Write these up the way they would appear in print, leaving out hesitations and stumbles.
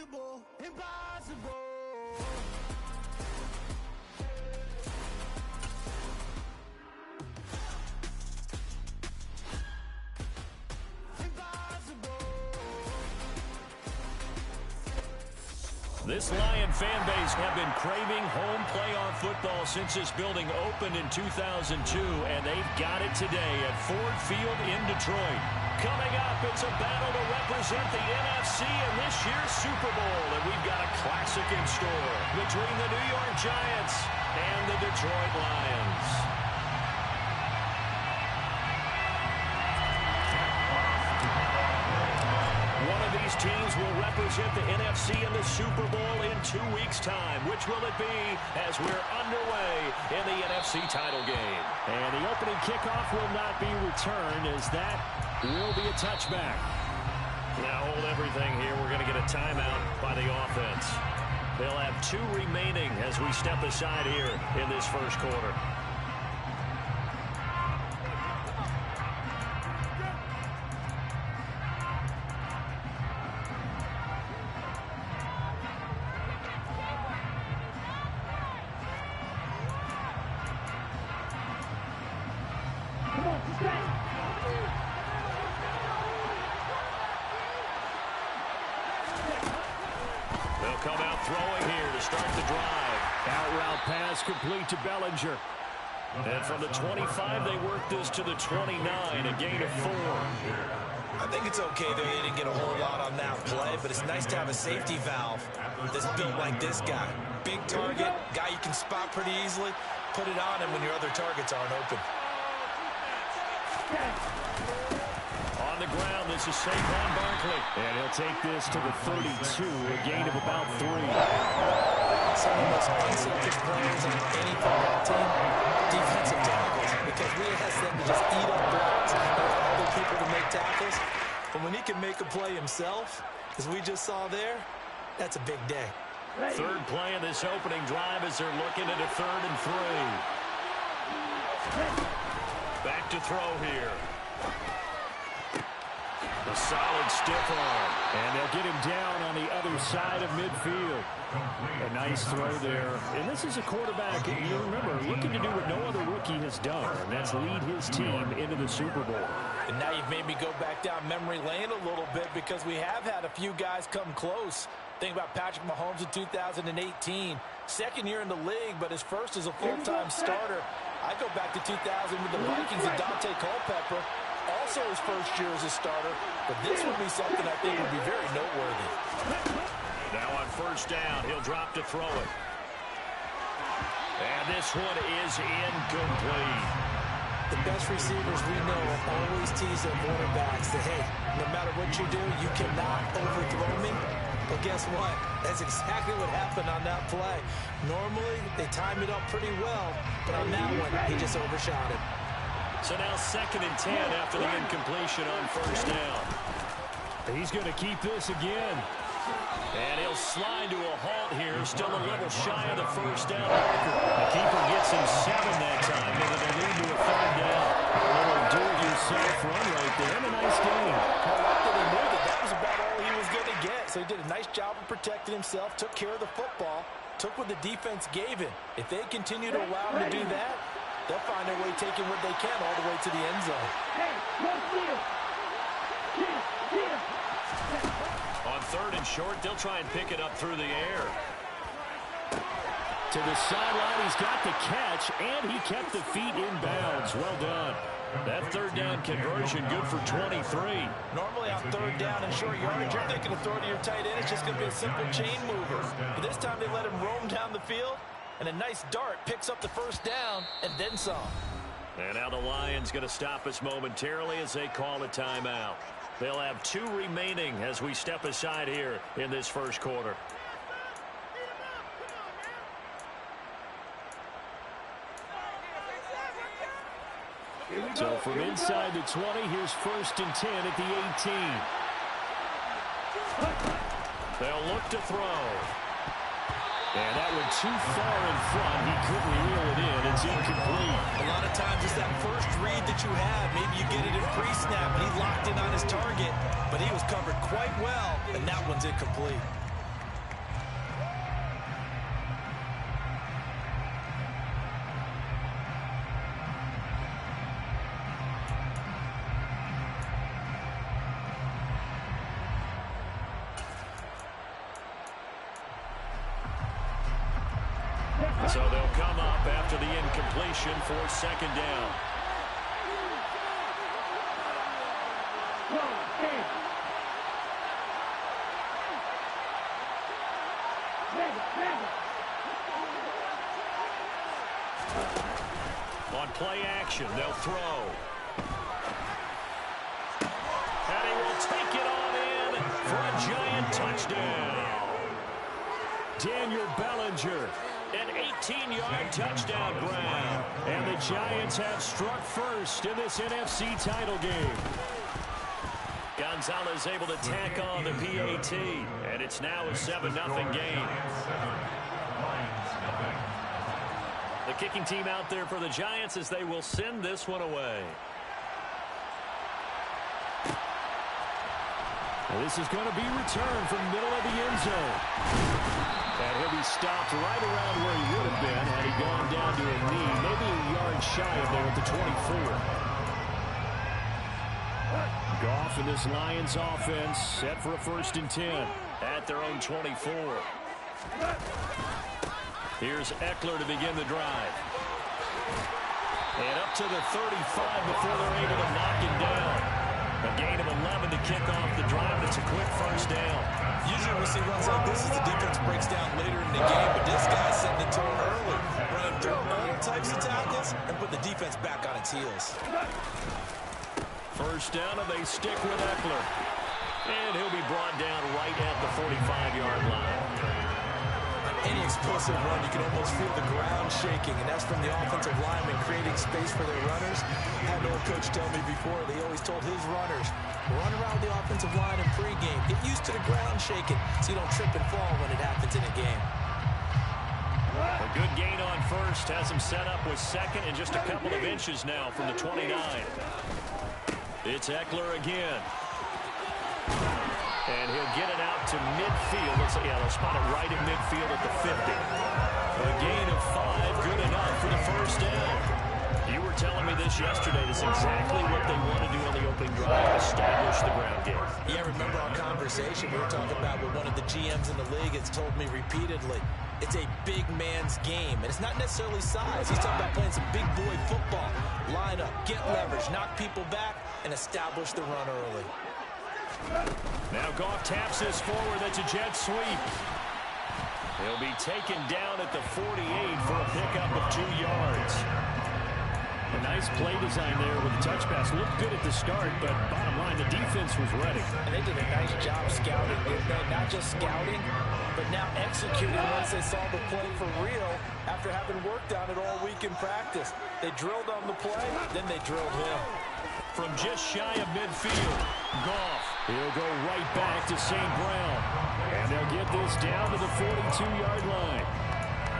Impossible, impossible. This Lion fan base have been craving home playoff football since this building opened in 2002, and they've got it today at Ford Field in Detroit. Coming up, it's a battle to represent the NFC in this year's Super Bowl, and we've got a classic in store between the New York Giants and the Detroit Lions. These teams will represent the NFC in the Super Bowl in 2 weeks' time. Which will it be as we're underway in the NFC title game? And the opening kickoff will not be returned, as that will be a touchback. Now hold everything here. We're going to get a timeout by the offense. They'll have 2 remaining as we step aside here in this first quarter. Complete to Bellinger. And from the 25, they work this to the 29, a gain of 4. I think it's okay that they didn't get a whole lot on that play, but it's nice to have a safety valve that's built like this guy. Big target, guy you can spot pretty easily. Put it on him when your other targets aren't open. On the ground, this is Saquon Barkley. And he'll take this to the 32, a gain of about 3. Some of the most unselfish players on any football team, defensive tackles, because we ask them to just eat up blocks and other people to make tackles. But when he can make a play himself, as we just saw there, that's a big day. Third play of this opening drive as they're looking at a 3rd and 3. Back to throw here. A solid stiff arm. And they'll get him down on the other side of midfield. A nice throw there. And this is a quarterback, you remember, looking to do what no other rookie has done, and that's lead his team into the Super Bowl. And now you've made me go back down memory lane a little bit, because we have had a few guys come close. Think about Patrick Mahomes in 2018. Second year in the league, but his first as a full-time starter. I go back to 2000 with the Vikings and Dante Culpepper. Also his first year as a starter, but this would be something I think would be very noteworthy. Now on first down, he'll drop to throw it. And this one is incomplete. The best receivers we know always tease their quarterbacks that, hey, no matter what you do, you cannot overthrow me. But guess what? That's exactly what happened on that play. Normally, they time it up pretty well, but on that one, he just overshot it. So now 2nd and 10 after the incompletion on first down. He's going to keep this again. And he'll slide to a halt here, still a little shy of the first down marker. The keeper gets him 7 that time, and it'll lead to a 3rd down. A little do-it-yourself run right there, and a nice game. He knew that was about all he was going to get, so he did a nice job of protecting himself, took care of the football, took what the defense gave him. If they continue to allow him to do that, they'll find their way taking what they can all the way to the end zone. On 3rd and short, they'll try and pick it up through the air. To the sideline, he's got the catch, and he kept the feet in bounds. Well done. That 3rd down conversion good for 23. Normally on 3rd down and short yardage, you're thinking of throwing to your tight end. It's just going to be a simple chain mover. But this time they let him roam down the field, and a nice dart picks up the first down and then some. And now the Lions going to stop us momentarily as they call a timeout. They'll have 2 remaining as we step aside here in this first quarter. So from inside the 20, here's 1st and 10 at the 18. They'll look to throw. And that one too far in front. He couldn't reel it in. It's incomplete. A lot of times it's that first read that you have. Maybe you get it in pre-snap, and he locked in on his target, but he was covered quite well, and that one's incomplete. So they'll come up after the incompletion for second down. On play action, they'll throw. And he will take it on in for a giant touchdown. Daniel Bellinger, an 18-yard touchdown grab. And the Giants have struck first in this NFC title game. Gonzalez able to tack on the PAT, and it's now a 7-0 game. The kicking team out there for the Giants as they will send this one away. And this is going to be returned from the middle of the end zone. And he'll be stopped right around where he would have been had he gone down to a knee, maybe a yard shy of there at the 24. Goff and this Lions offense set for a 1st and 10 at their own 24. Here's Eckler to begin the drive. And up to the 35 before they're able to knock him down. A gain of 11 to kick off the drive. It's a quick 1st down. Usually we see runs like this as the defense breaks down later in the game, but this guy set the tone early, running through all types of tackles and put the defense back on its heels. 1st down, and they stick with Eckler. And he'll be brought down right at the 45-yard line. Any explosive run, you can almost feel the ground shaking, and that's from the offensive linemen creating space for their runners. I had an old coach tell me before, they always told his runners, run around the offensive line in pregame. Get used to the ground shaking so you don't trip and fall when it happens in a game. A good gain on 1st has him set up with 2nd and just a couple of inches now from the 29. It's Eckler again. And he'll get it out to midfield. They'll spot it right at midfield at the 50. A gain of 5, good enough for the 1st down. You were telling me this yesterday. This is exactly what they want to do on the opening drive, establish the ground game. Yeah, remember our conversation we were talking about with one of the GMs in the league has told me repeatedly. It's a big man's game, and it's not necessarily size. He's talking about playing some big boy football. Line up, get leverage, knock people back, and establish the run early. Now Goff taps this forward. That's a jet sweep. He'll be taken down at the 48 for a pickup of 2 yards. A nice play design there with the touch pass. Looked good at the start, but bottom line, the defense was ready. And they did a nice job scouting, didn't they? Not just scouting, but now executing once they saw the play for real after having worked on it all week in practice. They drilled on the play, then they drilled him. From just shy of midfield, Goff. He'll go right back to St. Brown. And they'll get this down to the 42-yard line.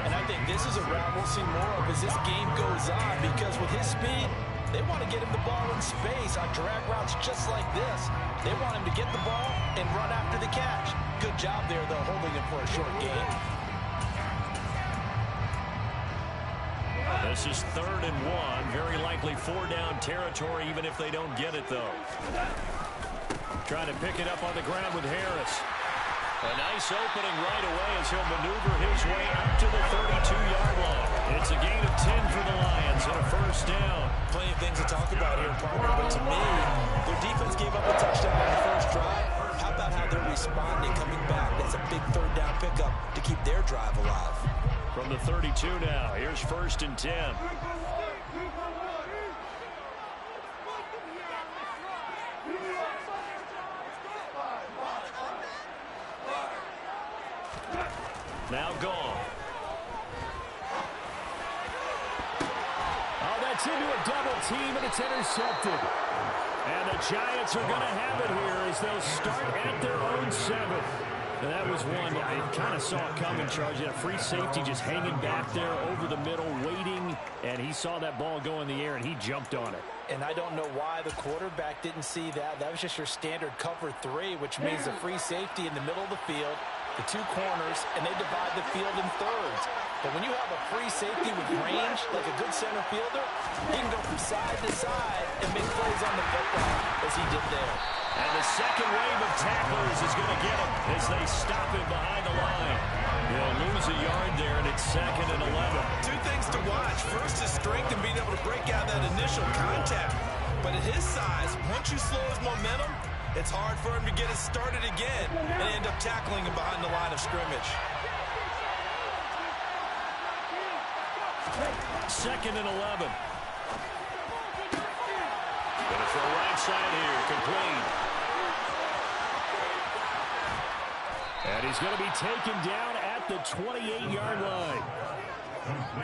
And I think this is a route we'll see more of as this game goes on, because with his speed, they want to get him the ball in space on drag routes just like this. They want him to get the ball and run after the catch. Good job there, though, holding him for a short gain. This is 3rd and 1. Very likely 4-down territory, even if they don't get it, though. Trying to pick it up on the ground with Harris. A nice opening right away as he'll maneuver his way up to the 32-yard line. It's a gain of 10 for the Lions and a 1st down. Plenty of things to talk about here, partner, but to me, their defense gave up a touchdown on the 1st drive. How about how they're responding, coming back? That's a big 3rd down pickup to keep their drive alive. From the 32 now, here's 1st and 10. Now Goff. Oh, that's into a double team, and it's intercepted. And the Giants are going to have it here as they'll start at their own 7. And that was one I kind of saw it coming, Charge. That free safety just hanging back there over the middle, waiting, and he saw that ball go in the air, and he jumped on it. And I don't know why the quarterback didn't see that. That was just your standard cover 3, which means the free safety in the middle of the field, the 2 corners, and they divide the field in thirds. But when you have a free safety with range, like a good center fielder, he can go from side to side and make plays on the football, as he did there. And the second wave of tacklers is going to get him as they stop him behind the line. They'll lose a yard there, and it's 2nd and 11. break out that initial contact. But at his size, once you slow his momentum, it's hard for him to get it started again and end up tackling him behind the line of scrimmage. 2nd and 11. Gonna throw right side here, complete. And he's going to be taken down at the 28-yard line.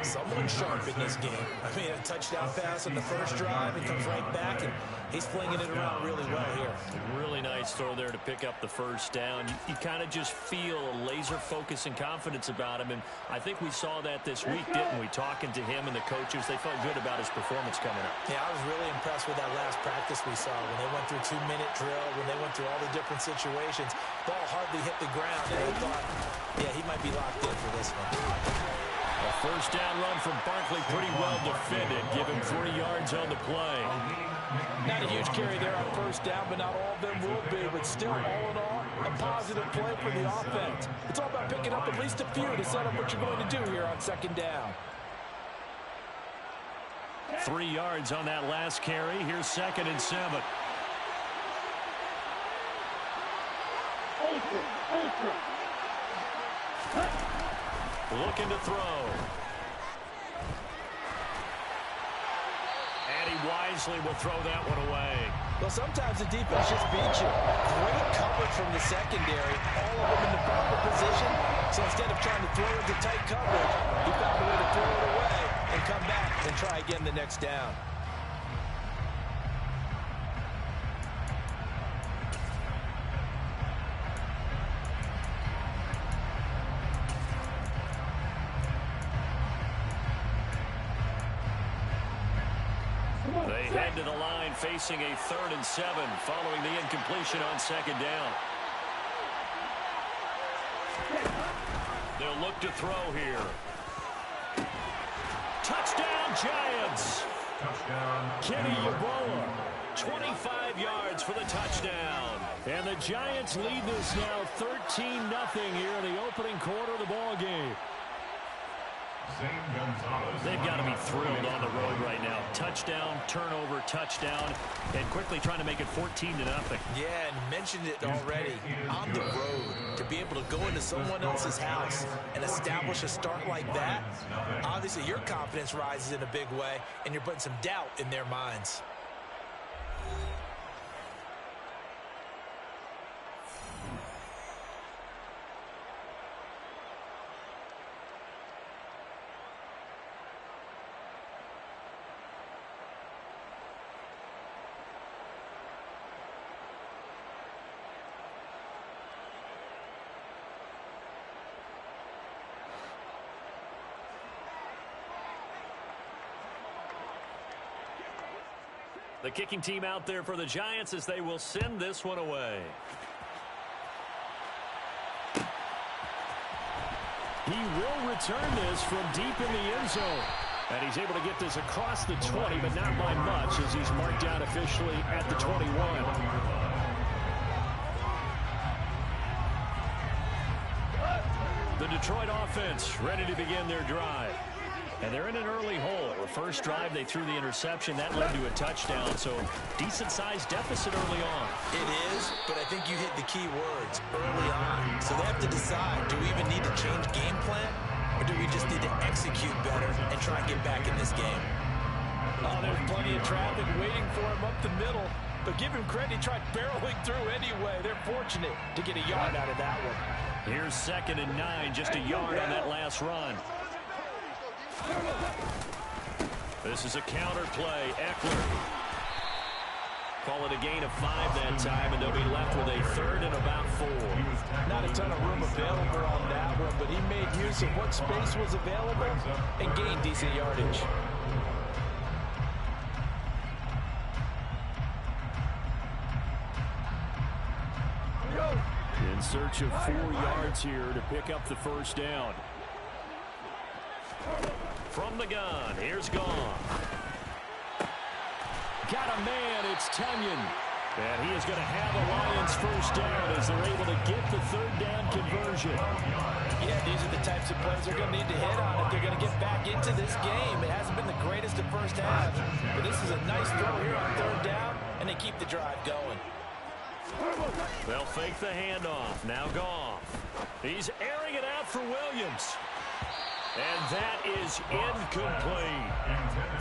Someone sharp in this game. I mean, a touchdown pass on the first drive, and comes right back, and he's flinging it around really well here. Really nice throw there to pick up the first down. You kind of just feel a laser focus and confidence about him, and I think we saw that this week, didn't we? Talking to him and the coaches, they felt good about his performance coming up. Yeah, I was really impressed with that last practice we saw when they went through 2-minute drill, when they went through all the different situations. Ball hardly hit the ground, and I thought, yeah, he might be locked in for this one. A first down run from Barkley, pretty well defended. Give him 3 yards on the play. Not a huge carry there on first down, but not all of them will be. But still, all in all, a positive play for the offense. It's all about picking up at least a few to set up what you're going to do here on 2nd down. 3 yards on that last carry. Here's 2nd and 7. Looking to throw. And he wisely will throw that one away. Well, sometimes the defense just beats you. Great coverage from the secondary. All of them in the proper position. So instead of trying to throw into tight coverage, he found a way to throw it away and come back and try again the next down. They head to the line facing a 3rd and 7 following the incompletion on 2nd down. They'll look to throw here. Touchdown Giants! Kenny Yeboah, 25 yards for the touchdown. And the Giants lead this now 13-0 here in the opening quarter of the ball game. They've got to be thrilled on the road right now. Touchdown, turnover, touchdown, and quickly trying to make it 14-0. Yeah, and mentioned it already. On the road, to be able to go into someone else's house and establish a start like that, obviously your confidence rises in a big way, and you're putting some doubt in their minds. The kicking team out there for the Giants as they will send this one away. He will return this from deep in the end zone. And he's able to get this across the 20, but not by much as he's marked down officially at the 21. The Detroit offense ready to begin their drive. And they're in an early hole. The first drive, they threw the interception. That led to a touchdown, so decent-sized deficit early on. It is, but I think you hit the key words, early on. So they have to decide, do we even need to change game plan, or do we just need to execute better and try and get back in this game? Oh, there's plenty of traffic waiting for him up the middle. But give him credit, he tried barreling through anyway. They're fortunate to get a yard out of that one. Here's 2nd and 9, just a yard on that last run. This is a counter play. Eckler. Call it a gain of 5 that time, and they'll be left with a 3rd and about 4. Not a ton of room available on that one, but he made use of what space was available and gained decent yardage. In search of 4 yards here to pick up the first down. From the gun, here's Gone. Got a man, it's Tunyon. And he is going to have a Lions first down as they're able to get the 3rd down conversion. Yeah, these are the types of plays they're going to need to hit on if they're going to get back into this game. It hasn't been the greatest greatest at first half, but this is a nice throw here on third down, and they keep the drive going. They'll fake the handoff. Now Goff. He's airing it out for Williams. And that is incomplete.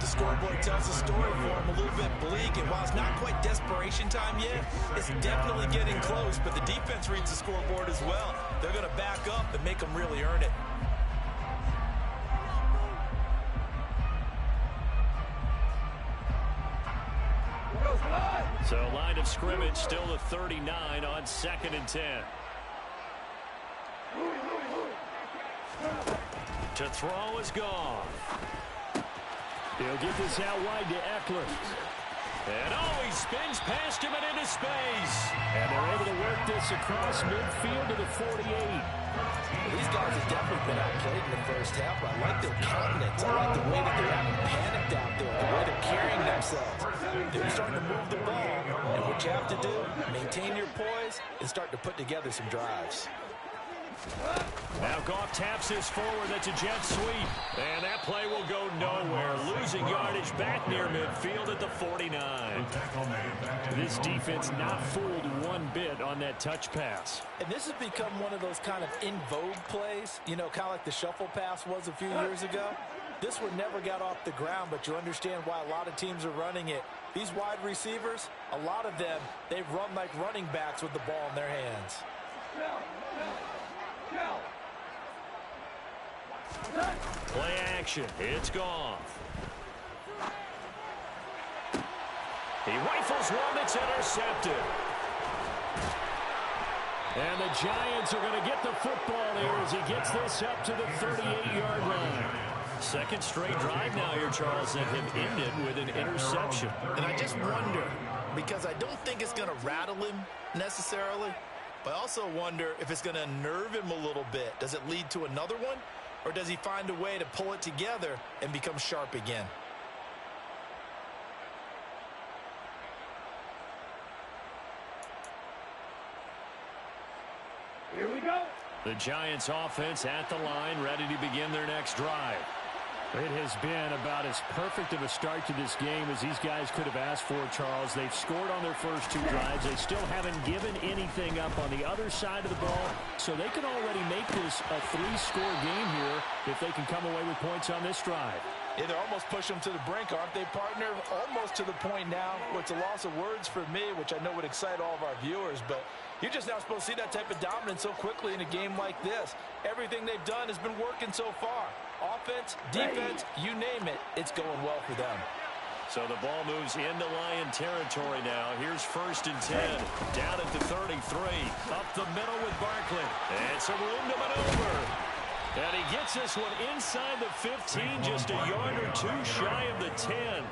The scoreboard tells the story for him, a little bit bleak, and while it's not quite desperation time yet, it's definitely getting close, but the defense reads the scoreboard as well. They're going to back up and make them really earn it. So line of scrimmage still to 39 on 2nd and 10. To throw is Goff. He'll get this out wide to Eckler. And he spins past him and into space. And they're able to work this across midfield to the 48. These guys have definitely been outplayed in the first half, but I like their countenance. I like the way that they haven't panicked out there, the way they're carrying themselves. They're starting to move the ball, and what you have to do, maintain your poise and start to put together some drives. Now Goff taps this forward. That's a jet sweep. And that play will go nowhere. Losing yardage back near midfield at the 49. This defense not fooled one bit on that touch pass. And this has become one of those kind of in vogue plays, you know, kind of like the shuffle pass was a few years ago. This one never got off the ground, but you understand why a lot of teams are running it. These wide receivers, a lot of them, they run like running backs with the ball in their hands. Play action. It's Goff. He rifles one that's intercepted. And the Giants are going to get the football here as he gets this up to the 38-yard line. Second straight drive now here, Charles, that have ended with an interception. And I just wonder, because I don't think it's going to rattle him necessarily, but I also wonder if it's going to unnerve him a little bit. Does it lead to another one? Or does he find a way to pull it together and become sharp again? Here we go. The Giants offense at the line, ready to begin their next drive. It has been about as perfect of a start to this game as these guys could have asked for, Charles. They've scored on their first two drives. They still haven't given anything up on the other side of the ball, so they can already make this a three-score game here if they can come away with points on this drive. Yeah, they're almost pushing them to the brink, aren't they, partner? Almost to the point now where it's a loss of words for me, which I know would excite all of our viewers, but you're just not supposed to see that type of dominance so quickly in a game like this. Everything they've done has been working so far. Offense, defense, you name it, it's going well for them. So the ball moves into Lion territory now. Here's 1st and 10. Down at the 33. Up the middle with Barkley. And some room to maneuver. And he gets this one inside the 15, just a yard or two shy of the 10.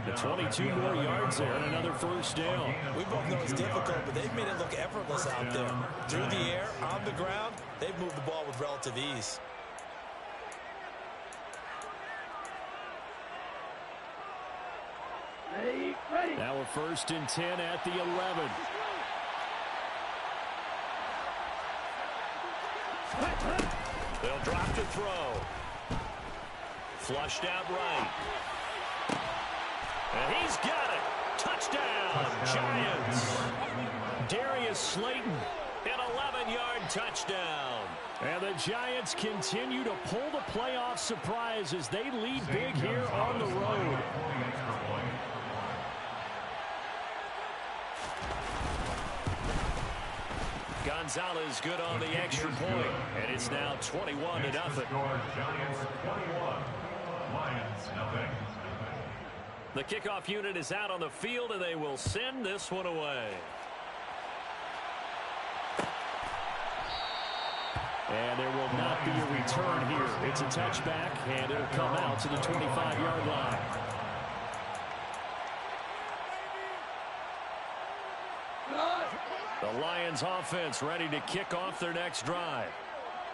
The 22 more yards there and another first down. We both know it's difficult, but they've made it look effortless out there. Through the air, on the ground, they've moved the ball with relative ease. Ready. Now a 1st and 10 at the 11. They'll drop to throw. Flushed out right. And he's got it. Touchdown, Giants. Darius Slayton, an 11-yard touchdown. And the Giants continue to pull the playoff surprise as they lead big here on the road. Gonzalez good on the extra point, and it's now 21-0. The kickoff unit is out on the field, and they will send this one away. And there will not be a return here. It's a touchback, and it'll come out to the 25-yard line. The Lions offense ready to kick off their next drive.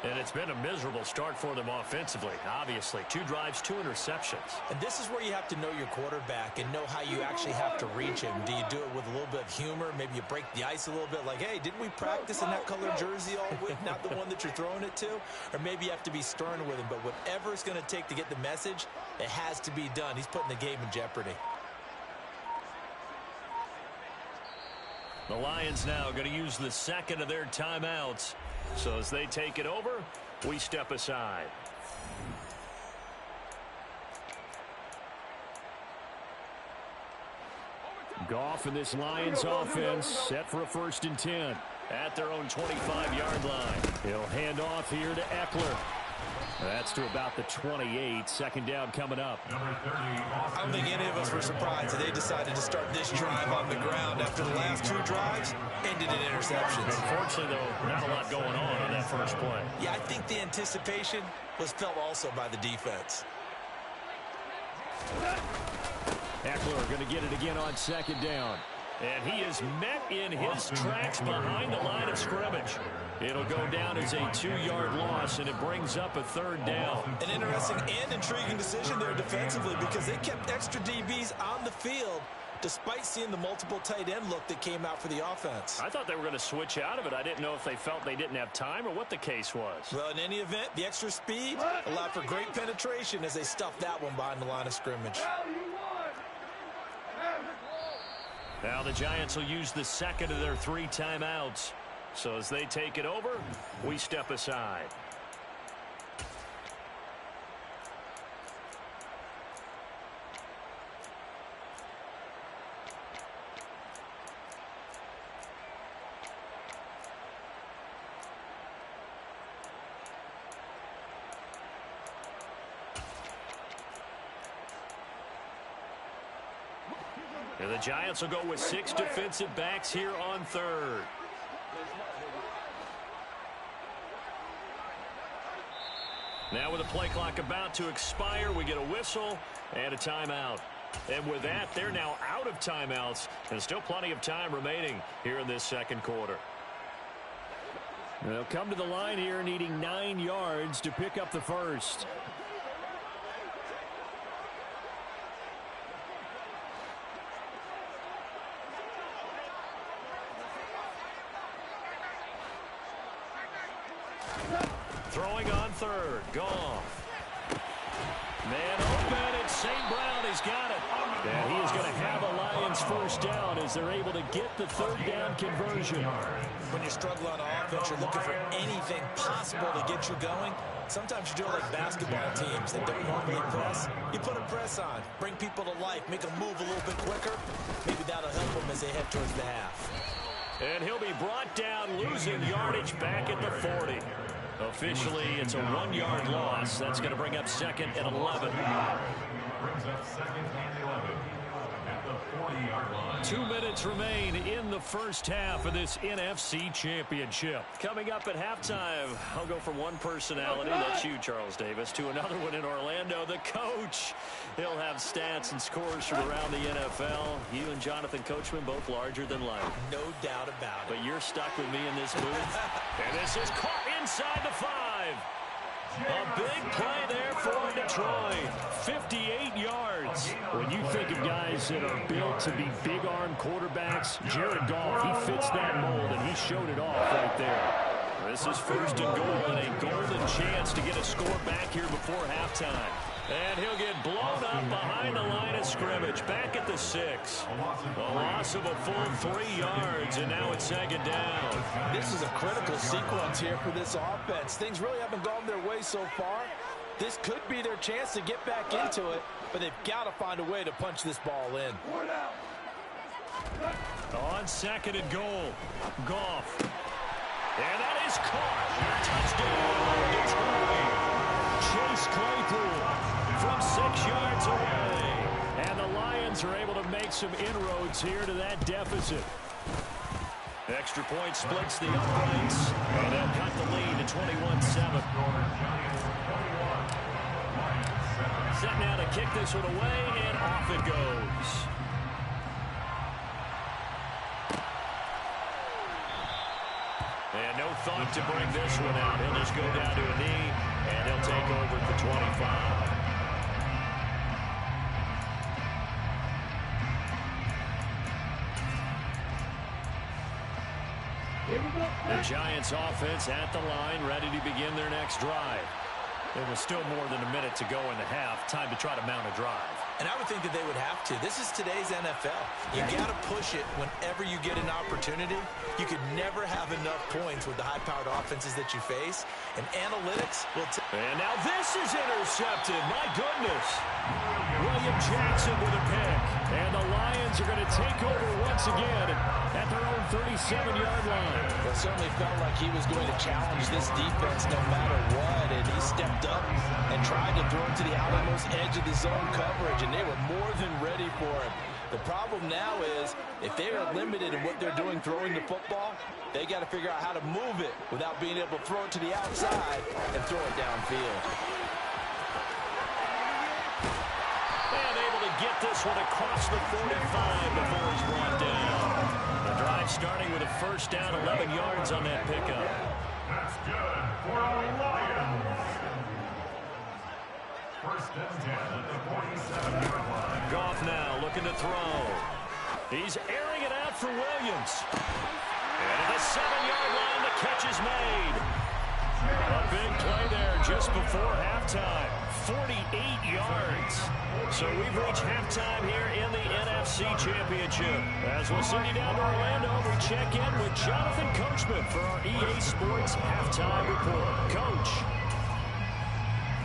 And it's been a miserable start for them offensively, obviously. 2 drives, 2 interceptions. And this is where you have to know your quarterback and know how you actually have to reach him. Do you do it with a little bit of humor? Maybe you break the ice a little bit like, hey, didn't we practice in that colored jersey all week, not the one that you're throwing it to? Or maybe you have to be stern with him. But whatever it's going to take to get the message, it has to be done. He's putting the game in jeopardy. The Lions now going to use the second of their timeouts. So as they take it over, we step aside. Goff and this Lions offense set for a 1st and 10. At their own 25-yard line. He'll hand off here to Eckler. That's to about the 28. 2nd down coming up. I don't think any of us were surprised that they decided to start this drive on the ground after the last 2 drives ended in interceptions. Unfortunately, though, not a lot going on that first play. Yeah, I think the anticipation was felt also by the defense. Eckler going to get it again on 2nd down. And he is met in his tracks behind the line of scrimmage. It'll go down as a 2-yard loss, and it brings up a 3rd down. An interesting and intriguing decision there defensively because they kept extra DBs on the field despite seeing the multiple tight end look that came out for the offense. I thought they were going to switch out of it. I didn't know if they felt they didn't have time or what the case was. Well, in any event, the extra speed allowed for great penetration as they stuffed that one behind the line of scrimmage. Now the Giants will use the second of their 3 timeouts. So as they take it over, we step aside. And the Giants will go with 6 defensive backs here on 3rd. Now with the play clock about to expire, we get a whistle and a timeout. And with that, they're now out of timeouts. And still plenty of time remaining here in this 2nd quarter. They'll come to the line here needing 9 yards to pick up the 1st. Throwing on 3rd. Goff. Man open. It's St. Brown. He's got it. And he is going to have a Lions 1st down as they're able to get the 3rd down conversion. When you struggle on offense, you're looking for anything possible to get you going. Sometimes you do it like basketball teams that don't normally press. You put a press on, bring people to life, make them move a little bit quicker. Maybe that'll help them as they head towards the half. And he'll be brought down, losing yardage back at the 40. Officially, it's a 1-yard loss. That's going to bring up 2nd and 11. Brings up 2nd and 11 at the 40-yard line. 2 minutes remain in the first half of this NFC Championship. Coming up at halftime, I'll go from one personality, that's you, Charles Davis, to another one in Orlando, the coach. He'll have stats and scores from around the NFL. You and Jonathan Coachman, both larger than life. No doubt about it. But you're stuck with me in this booth. And this is caught inside the 5. A big play there for Detroit. 58 yards. When you think of guys that are built to be big-arm quarterbacks, Jared Goff, he fits that mold, and he showed it off right there. This is 1st and goal, and a golden chance to get a score back here before halftime. And he'll get blown up behind the line of scrimmage, back at the 6. A loss of a full 3 yards, and now it's 2nd down. This is a critical sequence here for this offense. Things really haven't gone their way so far. This could be their chance to get back into it, but they've got to find a way to punch this ball in. On 2nd and goal, Goff. And that is caught. Touchdown, Detroit. Chase Claypool from 6 yards away. And the Lions are able to make some inroads here to that deficit. Extra point splits the uprights, and they'll cut the lead to 21-7. Set now to kick this one away, and off it goes. And no thought to bring this one out. He'll just go down to a knee, and he'll take over at the 25. The Giants offense at the line, ready to begin their next drive. There was still more than a minute to go in the half. Time to try to mount a drive. And I would think that they would have to. This is today's NFL. You got to push it whenever you get an opportunity. You could never have enough points with the high-powered offenses that you face. And analytics will and now this is intercepted. My goodness. William Jackson with a pick. And the Lions are going to take over once again at their own 37-yard line. It certainly felt like he was going to challenge this defense no matter what. And he stepped up and tried to throw it to the outermost edge of the zone coverage. And they were more than ready for him. The problem now is if they are limited in what they're doing throwing the football, they got to figure out how to move it without being able to throw it to the outside and throw it downfield. And able to get this one across the 45 before he's brought down. The drive starting with a first down, 11 yards on that pickup. That's good for the Lions. First and 10 at the 47-yard line. Goff now looking to throw. He's airing it out for Williams. And at the 7-yard line, the catch is made. A big play there just before halftime. 48 yards. So we've reached halftime here in the NFC Championship. As we'll send you down to Orlando, we check in with Jonathan Coachman for our EA Sports Halftime Report. Coach.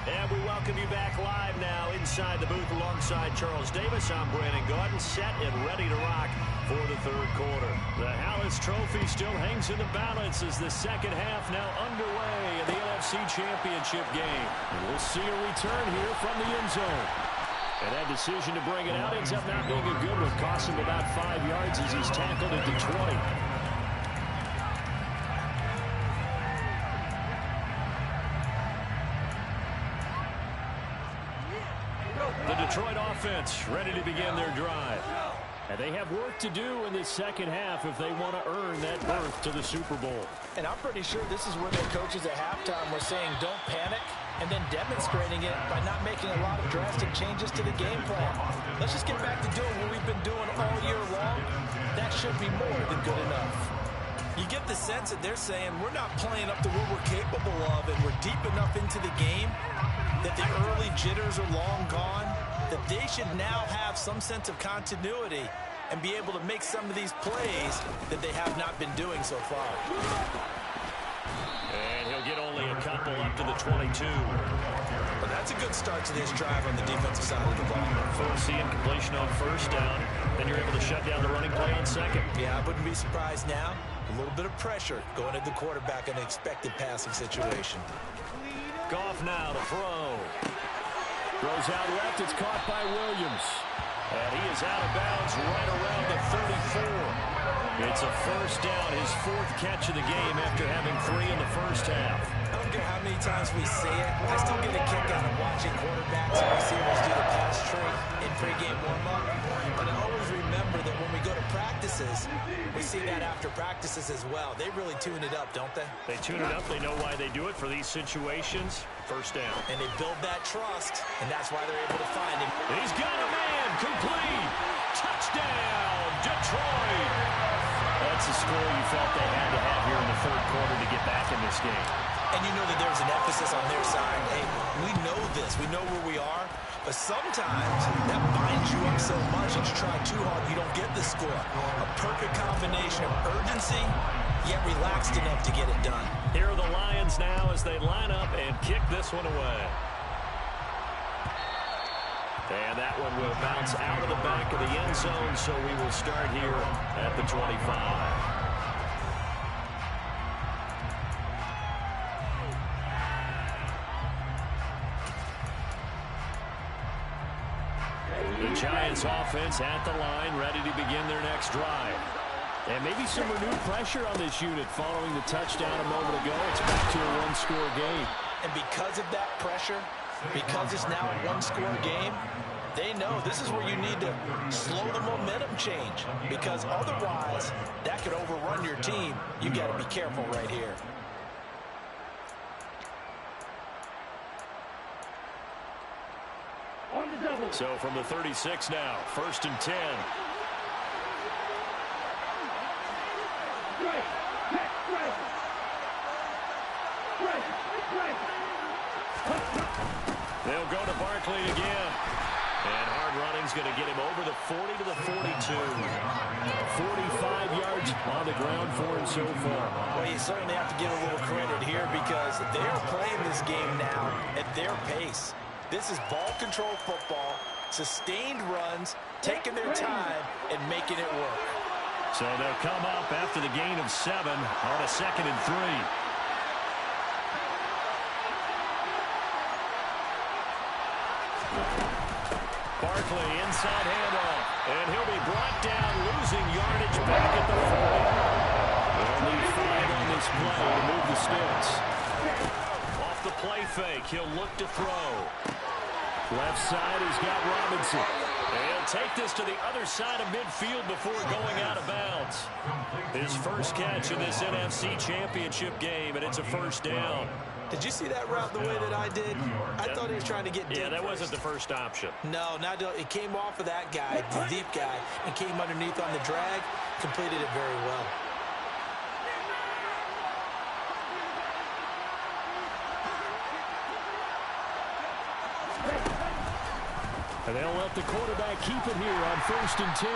And we welcome you back live now inside the booth alongside Charles Davis. I'm Brandon Gaudin, set and ready to rock for the third quarter. The Hallis Trophy still hangs in the balance as the second half now underway in the NFC Championship game. And we'll see a return here from the end zone. And that decision to bring it out ends up not being a good one. Costs him about 5 yards as he's tackled at the 20. The Detroit offense ready to begin their drive. And they have work to do in this second half if they want to earn that berth to the Super Bowl. And I'm pretty sure this is where their coaches at halftime were saying don't panic, and then demonstrating it by not making a lot of drastic changes to the game plan. Let's just get back to doing what we've been doing all year long. That should be more than good enough. You get the sense that they're saying we're not playing up to what we're capable of, and we're deep enough into the game that the early jitters are long gone, that they should now have some sense of continuity and be able to make some of these plays that they have not been doing so far. And he'll get only a couple up to the 22. But that's a good start to this drive on the defensive side of the ball. First and completion on first down. Then you're able to shut down the running play on second. Yeah, I wouldn't be surprised now. A little bit of pressure going at the quarterback in an expected passing situation. Goff now to throw. Throws out left. It's caught by Williams. And he is out of bounds right around the 34. It's a first down, his fourth catch of the game after having 3 in the first half. I don't care how many times we see it. I still get a kick out of watching quarterbacks and receivers do the pass trick in pregame warm-up. But I always remember that when we go to practices, we see that after practices as well. They really tune it up, don't they? They tune it up. They know why they do it for these situations. First down. And they build that trust, and that's why they're able to find him. He's got a man. Complete. Touchdown, Detroit. That's the score you felt they had to have here in the third quarter to get back in this game. And you know that there's an emphasis on their side. Hey, we know this. We know where we are. But sometimes that binds you up so much that you try too hard, you don't get the score. A perfect combination of urgency, yet relaxed enough to get it done. Here are the Lions now as they line up and kick this one away. And that one will bounce out of the back of the end zone, so we will start here at the 25. The Giants offense at the line, ready to begin their next drive. And maybe some renewed pressure on this unit following the touchdown a moment ago. It's back to a one-score game. And because of that pressure, because it's now a one-score game, They know this is where you need to slow the momentum change, because otherwise that could overrun your team. You got to be careful right here. On the double. So from the 36 now, 1st and 10. Strike. Check. Strike. Strike. Strike. They'll go to Barkley again. And hard running's going to get him over the 40 to the 42. 45 yards on the ground for him so far. Well, you certainly have to give a little credit here because they're playing this game now at their pace. This is ball control football, sustained runs, taking their time and making it work. So they'll come up after the gain of 7 on a 2nd and 3. Barkley inside handoff, and he'll be brought down, losing yardage back at the 40. They'll need 5 on this play to move the sticks. Off the play fake, he'll look to throw. Left side, he's got Robinson. And he'll take this to the other side of midfield before going out of bounds. His first catch in this NFC Championship game, and it's a 1st down. Did you see that route the way that I did? I thought he was trying to get deep. Yeah, that first. wasn't the first option. No, it came off of that guy, the deep guy, and came underneath on the drag, completed it very well. And they'll let the quarterback keep it here on 1st and 10.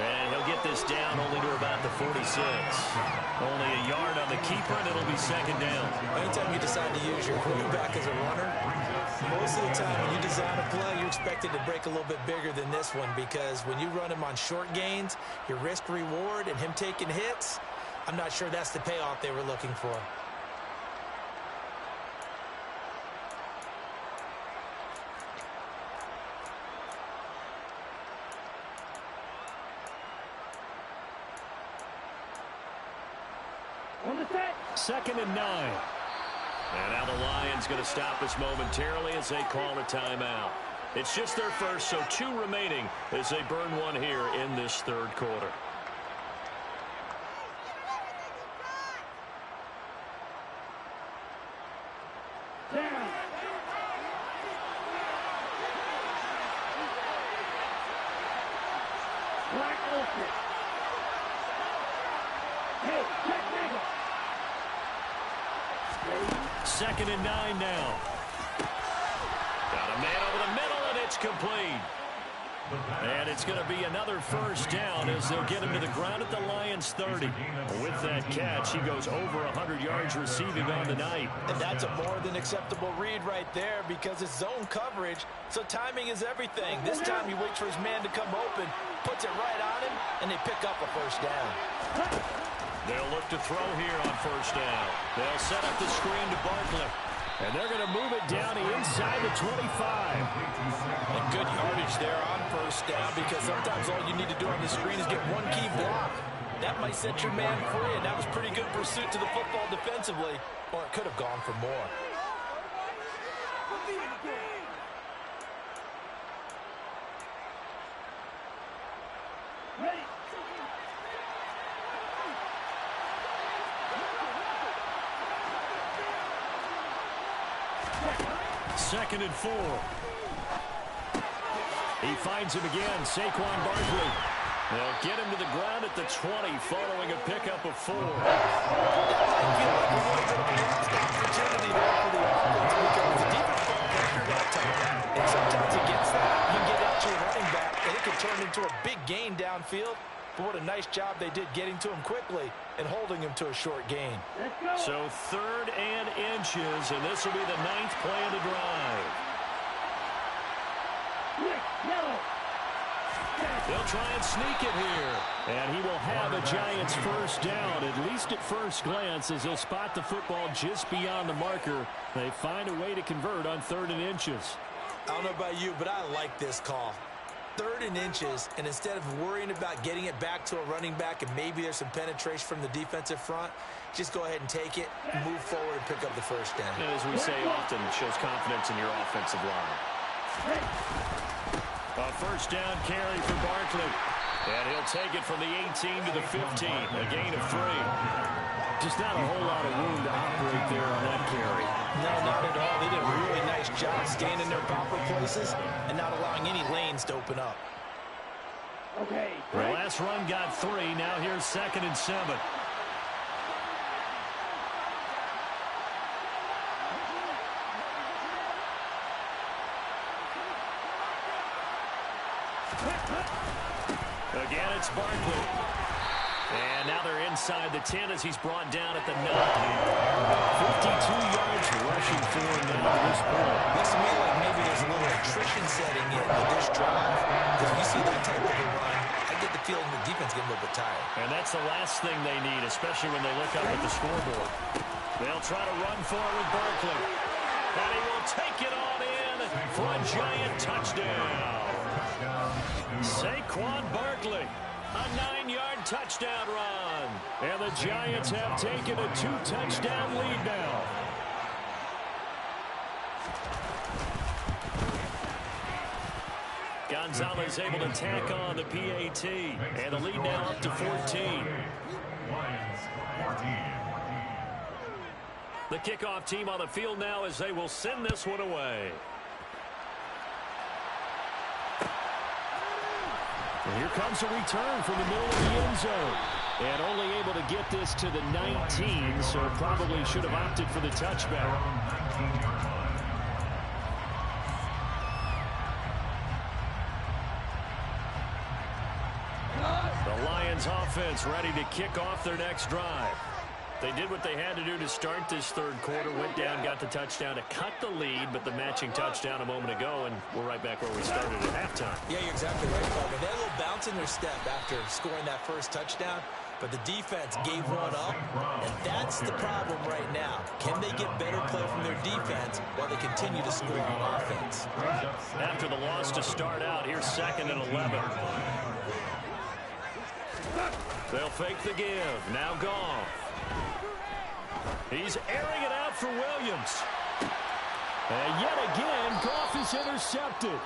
And he'll get this down only to about the 46. Only a yard on the keeper, and it'll be 2nd down. Anytime you decide to use your quarterback as a runner, most of the time when you design a play, you're expected to break a little bit bigger than this one, because when you run him on short gains, your risk-reward and him taking hits, I'm not sure that's the payoff they were looking for. On the set. 2nd and 9. And now the Lions going to stop us momentarily as they call a timeout. It's just their first, so 2 remaining as they burn one here in this 3rd quarter. Down. Black Olsen. Hey, check nigga. 2nd and 9 now. Got a man over the middle, and it's complete. And it's going to be another 1st down as they'll get him to the ground at the Lions 30. With that catch, he goes over 100 yards receiving on the night. And that's a more than acceptable read right there, because it's zone coverage, so timing is everything. This time he waits for his man to come open, puts it right on him, and they pick up a 1st down. They'll look to throw here on 1st down. They'll set up the screen to Barkley. And they're going to move it down inside the 25. And good yardage there on 1st down, because sometimes all you need to do on the screen is get one key block. That might set your man free, and that was pretty good pursuit to the football defensively, or it could have gone for more. Ready. 2nd and 4. He finds him again, Saquon Barkley. They'll get him to the ground at the 20 following a pickup of 4. I feel like a little bit of a lost opportunity there for the offense, because the defense got pressure that time. And sometimes against that, you get out to your running back, and it can turn into a big gain downfield. But what a nice job they did getting to him quickly and holding him to a short gain. Let's go. So 3rd and inches, and this will be the 9th play of the drive. Quick, yellow. They'll try and sneak it here. And he will have a Giants 1st down, at least at first glance, as he'll spot the football just beyond the marker. They find a way to convert on 3rd and inches. I don't know about you, but I like this call. 3rd and inches, and instead of worrying about getting it back to a running back and maybe there's some penetration from the defensive front, just go ahead and take it, move forward, and pick up the 1st down. And as we say often, it shows confidence in your offensive line. A first down carry for Barkley. And he'll take it from the 18 to the 15. A gain of 3. Just not a whole lot of room to operate there on that carry. No, not at all. They did a really nice job staying in their proper places and not allowing any lanes to open up. Okay. The last run got 3. Now here's 2nd and 7. Again, it's Barkley. And now they're inside the 10 as he's brought down at the 9. 52 yards rushing for him now at this point. Looks to me like maybe there's a little attrition setting in with this drive. Because if you see that type of a run, I get the feeling the defense getting a little bit tired. And that's the last thing they need, especially when they look up at the scoreboard. They'll try to run for it with Barkley. And he will take it on in for a giant touchdown. Saquon Barkley, a 9-yard touchdown run. And the Giants have taken a 2-touchdown lead now. Gonzalez able to tack on the PAT. And the lead now up to 14. The kickoff team on the field now as they will send this one away. And here comes a return from the middle of the end zone. And only able to get this to the 19, so probably should have opted for the touchback. The Lions offense ready to kick off their next drive. They did what they had to do to start this third quarter, went down, got the touchdown to cut the lead, but the matching touchdown a moment ago, and we're right back where we started at halftime. Yeah, you're exactly right, Bubba. They had a little bounce in their step after scoring that first touchdown, but the defense gave one up, and that's the problem right now. Can they get better play from their defense while they continue to score on offense? After the loss to start out, here's 2nd and 11. They'll fake the give. Now Goff. He's airing it out for Williams. And yet again, Goff is intercepted.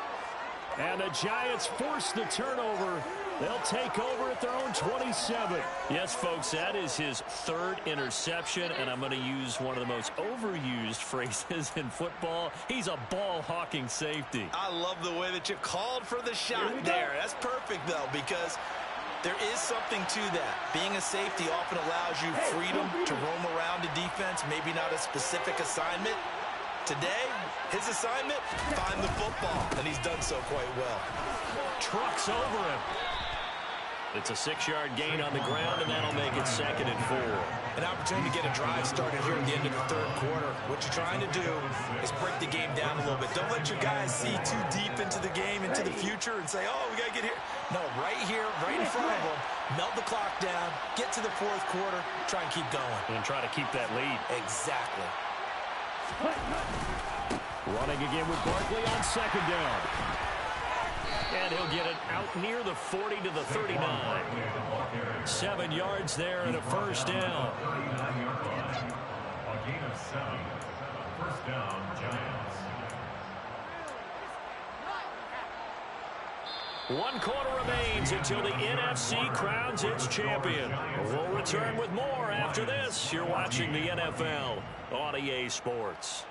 And the Giants force the turnover. They'll take over at their own 27. Yes, folks, that is his 3rd interception, and I'm going to use one of the most overused phrases in football. He's a ball-hawking safety. I love the way that you called for the shot there. That's perfect, though, because there is something to that. Being a safety often allows you freedom to roam around the defense, maybe not a specific assignment. Today, his assignment, find the football, and he's done so quite well. Trucks over him. It's a 6-yard gain on the ground, and that'll make it 2nd and 4. An opportunity to get a drive started here at the end of the third quarter. What you're trying to do is break the game down a little bit. Don't let your guys see too deep into the game, into the future, and say, oh, we got to get here. No, right here, right in front of them, melt the clock down, get to the fourth quarter, try and keep going. And try to keep that lead. Exactly. Running again with Barkley on 2nd down. And he'll get it out near the 40 to the 39. 7 yards there and a first down. A gain of 7. First down, Giants. 1 quarter remains until the NFC crowns its champion. We'll return with more after this. You're watching the NFL on EA Sports.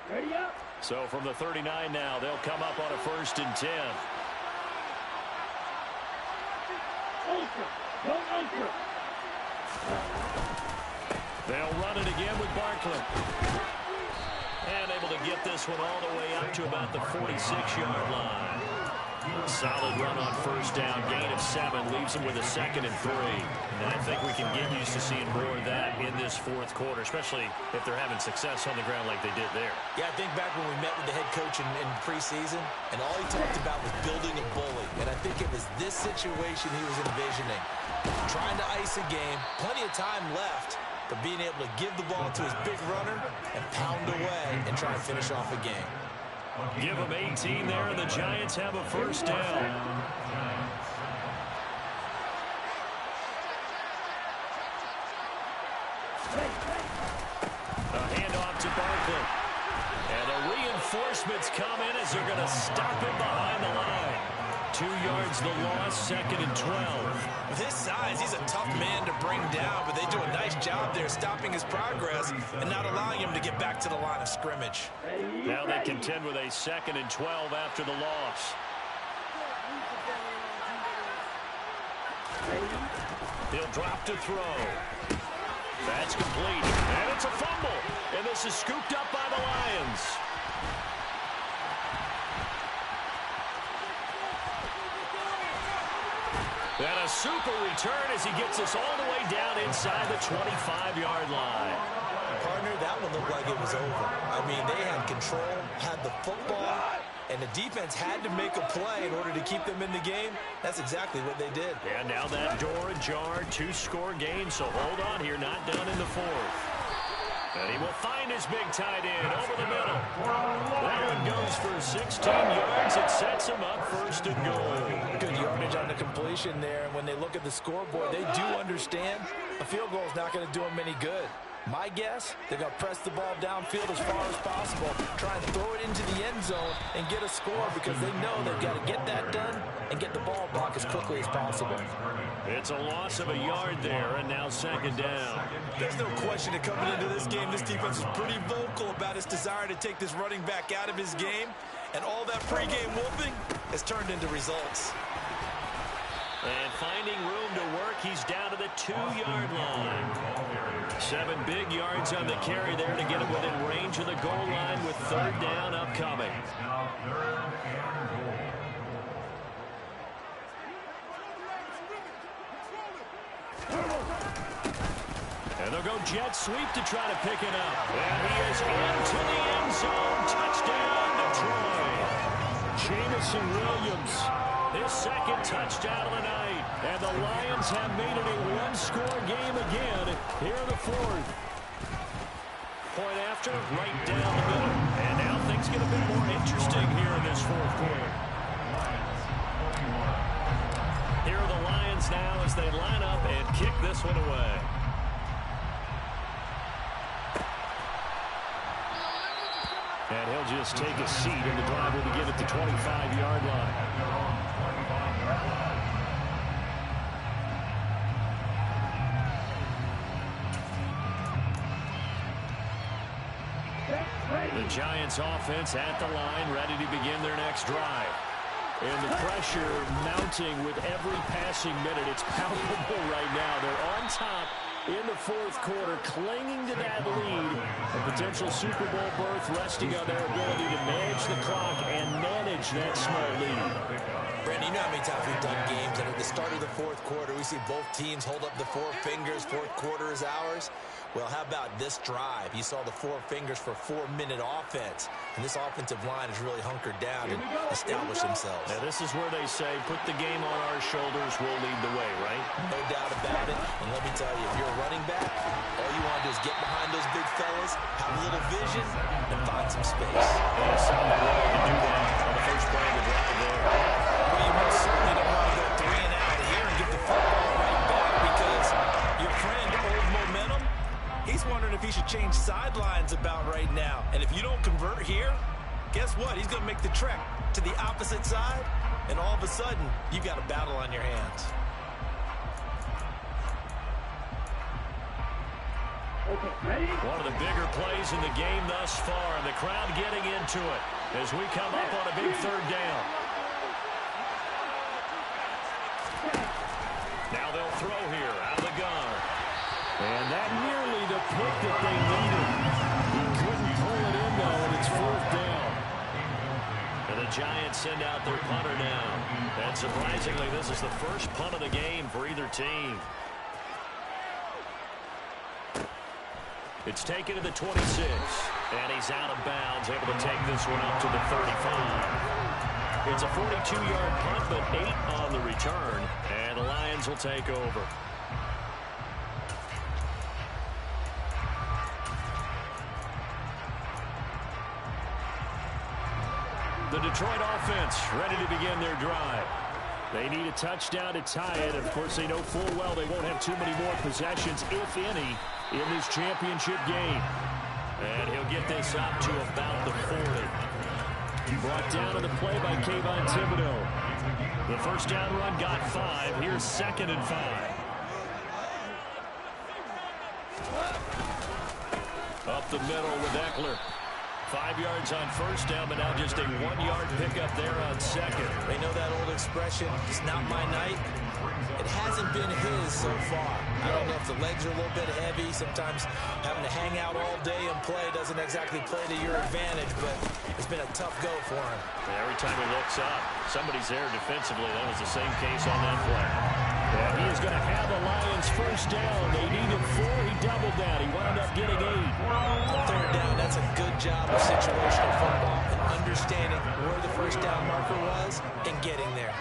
Ready up. So from the 39 now, they'll come up on a 1st and 10. Ultra. Go ultra. They'll run it again with Barkley. And able to get this one all the way up to about the 46-yard line. Solid run on first down. Gain of 7 leaves them with a 2nd and 3. And I think we can get used to seeing more of that in this fourth quarter, especially if they're having success on the ground like they did there. Yeah, I think back when we met with the head coach in preseason, and all he talked about was building a bully. And I think it was this situation he was envisioning. Trying to ice a game, plenty of time left, but being able to give the ball to his big runner and pound away and try and finish off a game. Give them 18 there, and the Giants have a first down. adjustments come in as they're going to stop him behind the line. 2 yards the loss, 2nd and 12. With his size, he's a tough man to bring down, but they do a nice job there stopping his progress and not allowing him to get back to the line of scrimmage. Now they contend with a 2nd and 12 after the loss. He'll drop to throw. That's complete. And it's a fumble. And this is scooped up by the Lions. And a super return as he gets us all the way down inside the 25-yard line. Partner, that one looked like it was over. I mean, they had control, had the football, and the defense had to make a play in order to keep them in the game. That's exactly what they did. And now that door ajar, 2-score game, so hold on here, not done in the 4th. And he will find his big tight end over the middle. That one goes for 16 yards. It sets him up 1st and goal. Good yardage on the completion there. And when they look at the scoreboard, they do understand a field goal is not going to do them any good. My guess, they're going to press the ball downfield as far as possible, try and throw it into the end zone and get a score because they know they've got to get that done and get the ball back as quickly as possible. It's a loss of a yard there, and now 2nd down. There's no question that coming into this game, this defense is pretty vocal about its desire to take this running back out of his game, and all that pregame whooping has turned into results. And finding room to work, he's down to the 2-yard line. 7 big yards on the carry there to get him within range of the goal line with 3rd down upcoming. And they'll go jet sweep to try to pick it up. And he is into the end zone. Touchdown, Detroit. Jamison Williams, his 2nd touchdown of the night. And the Lions have made it a 1-score game again here in the 4th. Point after, right down the middle. And now things get a bit more interesting here in this 4th quarter. Here are the Lions now as they line up and kick this one away. And he'll just take a seat, and the drive will begin at the 25-yard line. The Giants offense at the line, ready to begin their next drive. And the pressure mounting with every passing minute. It's palpable right now. They're on top in the 4th quarter, clinging to that lead. A potential Super Bowl berth resting on their ability to manage the clock and manage that small lead. Brandon, you know how many times we've done games, and at the start of the 4th quarter, we see both teams hold up the 4 fingers, 4th quarter is ours. Well, how about this drive? You saw the 4 fingers for 4-minute offense, and this offensive line has really hunkered down and established themselves. Now, this is where they say, put the game on our shoulders, we'll lead the way, right? No doubt about it, and let me tell you, if you're a running back, all you want to do is get behind those big fellas, have a little vision, and find some space. And it sounded like you can do that on the first play of the drive there. Well, you most certainly don't want to go 3 and out here and get the football right back because your friend, Old Momentum, he's wondering if he should change sidelines about right now. And if you don't convert here, guess what? He's going to make the trek to the opposite side, and all of a sudden, you've got a battle on your hands. One of the bigger plays in the game thus far, and the crowd getting into it as we come up on a big 3rd down. Now they'll throw here out of the gun. And that nearly the pick that they needed. He couldn't pull it in, though, and it's 4th down. And the Giants send out their punter now. And surprisingly, this is the first punt of the game for either team. It's taken to the 26, and he's out of bounds, able to take this one up to the 35. It's a 42-yard punt, but 8 on the return, and the Lions will take over. The Detroit offense ready to begin their drive. They need a touchdown to tie it. Of course, they know full well they won't have too many more possessions, if any, in this championship game. And he'll get this up to about the 40. Brought down to the play by Kayvon Thibodeau. The first down run got 5. Here's 2nd and 5. Up the middle with Eckler. 5 yards on first down, but now just a 1-yard pickup there on 2nd. They know that old expression, it's not my night. It hasn't been his so far. I don't know if the legs are a little bit heavy. Sometimes having to hang out all day and play doesn't exactly play to your advantage, but it's been a tough go for him. And every time he looks up, somebody's there defensively. That was the same case on that play. And he is going to have the Lions first down. They needed 4. He doubled down. He wound up getting 8. Third down, that's a good job of situational football and understanding where the first down marker was and getting there.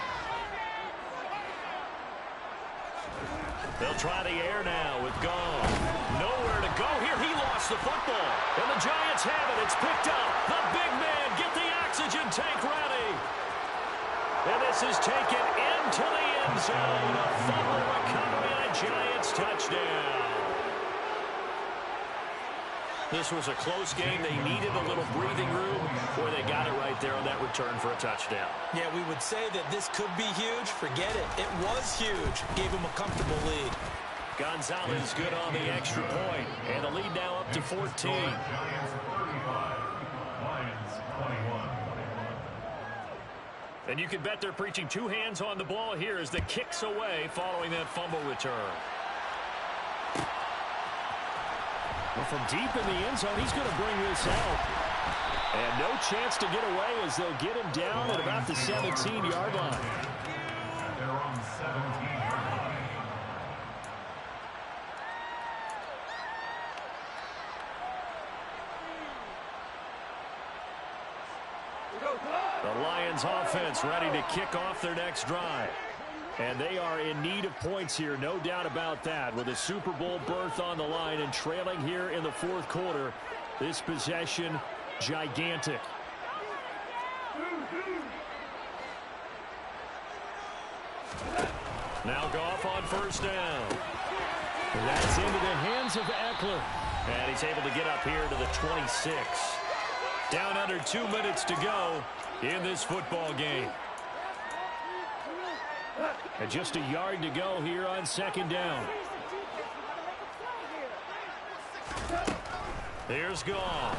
They'll try the air now with Gone. Nowhere to go here. He lost the football. And the Giants have it. It's picked up. The big man, get the oxygen tank ready. And this is taken into the end zone. A fumble recovery and a Giants touchdown. This was a close game. They needed a little breathing room, or they got it right there on that return for a touchdown. Yeah, we would say that this could be huge. Forget it. It was huge. Gave him a comfortable lead. Gonzalez good on the extra point. And the lead now up to 14. Giants 35, Lions 21. And you can bet they're preaching 2 hands on the ball here as the kick's away following that fumble return. Well, from deep in the end zone, he's going to bring this out. And no chance to get away as they'll get him down at about the 17-yard line. They're on 17-yard line. The Lions offense ready to kick off their next drive. And they are in need of points here, no doubt about that. With a Super Bowl berth on the line and trailing here in the 4th quarter, this possession, gigantic. Now Goff on first down. And that's into the hands of Eckler. And he's able to get up here to the 26. Down under 2 minutes to go in this football game. And just a yard to go here on 2nd down. Here's Goff.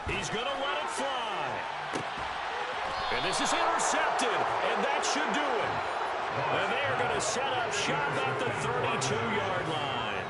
He's going to let it fly. And this is intercepted, and that should do it. And they are going to set up shop at the 32-yard line.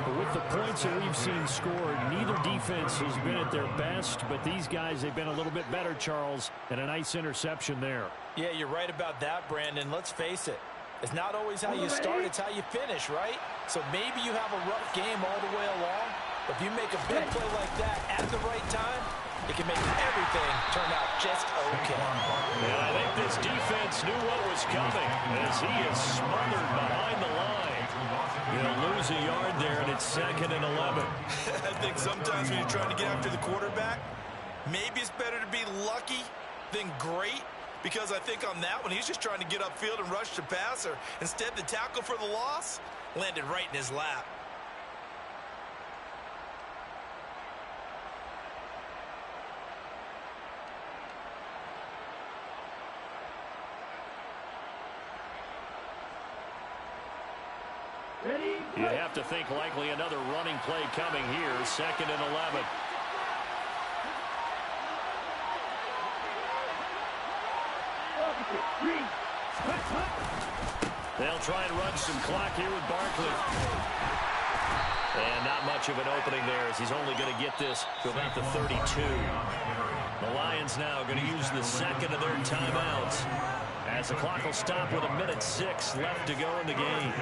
But with the points that we've seen scored, neither defense has been at their best, but these guys, they've been a little bit better, Charles, and a nice interception there. Yeah, you're right about that, Brandon. Let's face it. It's not always how you start, it's how you finish, right? So maybe you have a rough game all the way along, but if you make a big play like that at the right time, it can make everything turn out just okay. And I think this defense knew what was coming as he is smothered behind the line. He'll lose a yard there, and it's 2nd and 11. I think sometimes when you're trying to get after the quarterback, maybe it's better to be lucky than great, because I think on that one, he's just trying to get upfield and rush the passer. Instead, the tackle for the loss landed right in his lap. You have to think likely another running play coming here, 2nd and 11. They'll try and run some clock here with Barkley. And not much of an opening there as he's only going to get this to about the 32. The Lions now going to use the 2nd of their timeouts as the clock will stop with 1:06 left to go in the game.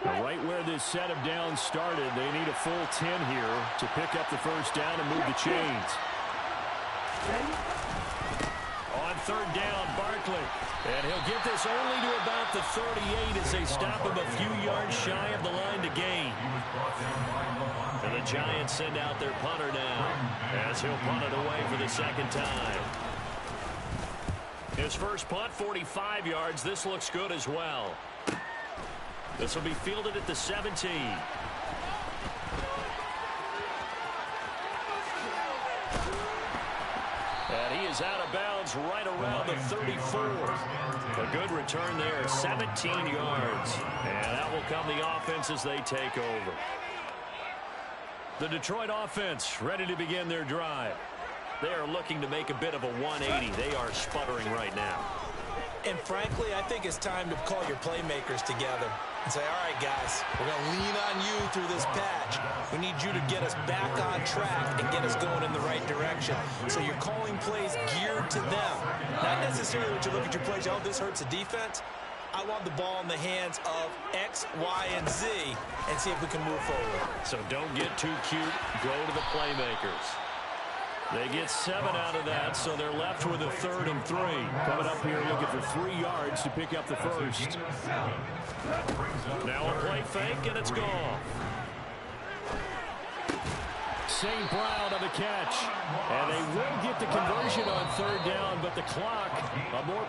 Right where this set of downs started, they need a full 10 here to pick up the first down and move the chains. On 3rd down, Barkley. And he'll get this only to about the 38 as they stop him a few yards shy of the line to gain. And the Giants send out their punter now as he'll punt it away for the 2nd time. His first punt, 45 yards. This looks good as well. This will be fielded at the 17. is out of bounds right around the 34. A good return there, 17 yards. And that will come the offense as they take over. The Detroit offense ready to begin their drive. They are looking to make a bit of a 180. They are sputtering right now. And frankly, I think it's time to call your playmakers together and say, all right, guys, we're going to lean on you through this patch. We need you to get us back on track and get us going in the right direction. So you're calling plays geared to them. Not necessarily what you look at your plays, oh, this hurts the defense. I want the ball in the hands of X, Y, and Z and see if we can move forward. So don't get too cute. Go to the playmakers. They get 7 out of that, so they're left with a 3rd and 3. Coming up here looking for 3 yards to pick up the first. Now a play fake, and it's gone. St. Brown on the catch. And they will get the conversion on 3rd down, but the clock, a more